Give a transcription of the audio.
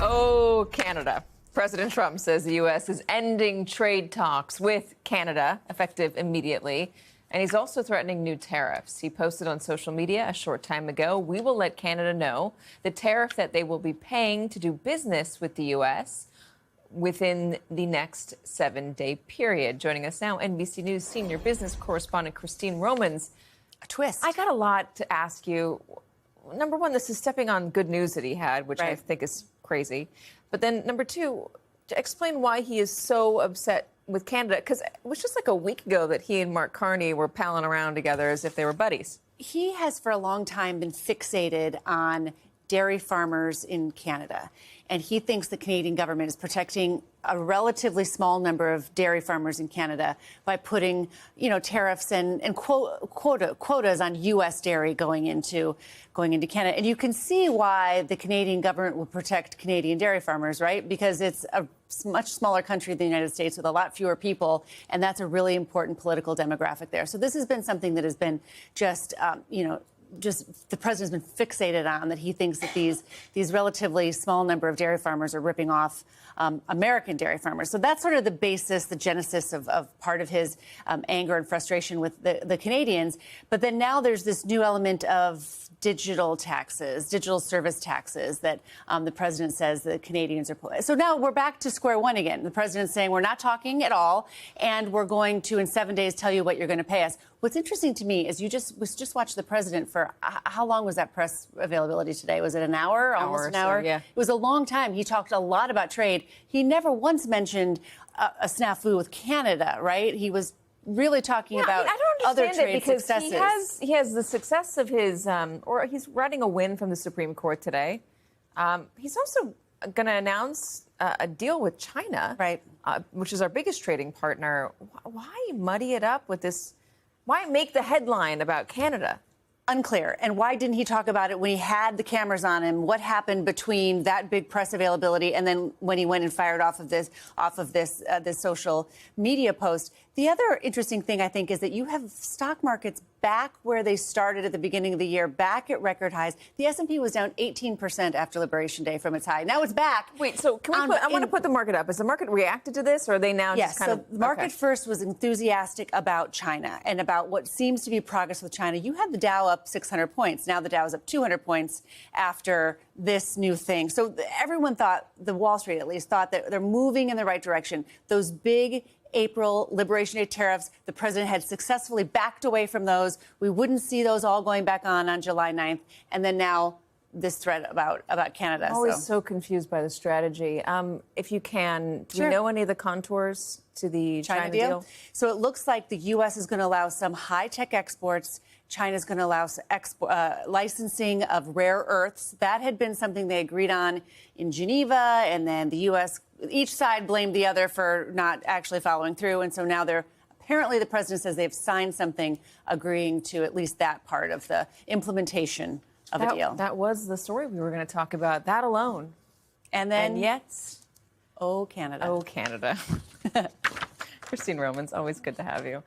Oh, Canada. President Trump says the U.S. is ending trade talks with Canada, effective immediately. And he's also threatening new tariffs. He posted on social media a short time ago, "We will let Canada know the tariff that they will be paying to do business with the U.S. within the next 7-day period." Joining us now, NBC News senior business correspondent Christine Romans. A twist. I got a lot to ask you. Number one, this is stepping on good news that he had, which I think is crazy. But then number two, to explain why he is so upset with Canada, because it was just like a week ago that he and Mark Carney were palling around together as if they were buddies. He has for a long time been fixated on dairy farmers in Canada. And he thinks the Canadian government is protecting a relatively small number of dairy farmers in Canada by putting, tariffs and quotas on U.S. dairy going into Canada. And you can see why the Canadian government will protect Canadian dairy farmers, right? Because it's a much smaller country than the United States with a lot fewer people, and that's a really important political demographic there. So this has been something that has been just the president's been fixated on, that he thinks that these relatively small number of dairy farmers are ripping off American dairy farmers. So that's sort of the basis, the genesis of part of his anger and frustration with the Canadians. But then now there's this new element of digital taxes, digital service taxes that the president says the Canadians are. So now we're back to square one again. The president's saying we're not talking at all, and we're going to, in 7 days, tell you what you're going to pay us. What's interesting to me is we just watched the president for, how long was that press availability today? Was it an hour? Almost an hour? So, yeah. It was a long time. He talked a lot about trade. He never once mentioned a snafu with Canada, right? He was really talking about other trade successes. He has the success of his, or he's riding a win from the Supreme Court today. He's also going to announce a deal with China, right? Which is our biggest trading partner. Why muddy it up with this? Why make the headline about Canada? Unclear. And why didn't he talk about it when he had the cameras on him? What happened between that big press availability and then when he went and fired off of this social media post? The other interesting thing, I think, is that you have stock markets back where they started at the beginning of the year, back at record highs. The S&P was down 18% after Liberation Day from its high. Now it's back. Wait, so can we I want to put the market up. Has the market reacted to this, or are they now just kind of... the market first was enthusiastic about China and about what seems to be progress with China. You had the Dow up 600 points. Now the Dow is up 200 points after this new thing. So everyone thought, the Wall Street at least, thought that they're moving in the right direction. Those big April Liberation Day tariffs, the president had successfully backed away from those. We wouldn't see those all going back on July 9th. And then now this threat about Canada. I'm always so confused by the strategy. If you can, do you know any of the contours to the China deal? So it looks like the U.S. is going to allow some high-tech exports. China's going to allow licensing of rare earths. That had been something they agreed on in Geneva, and then the U.S., each side blamed the other for not actually following through. And so now apparently the president says they've signed something agreeing to at least that part of the implementation of a deal. That was the story we were going to talk about, that alone. And then, yet, oh, Canada. Oh, Canada. Christine Romans, always good to have you.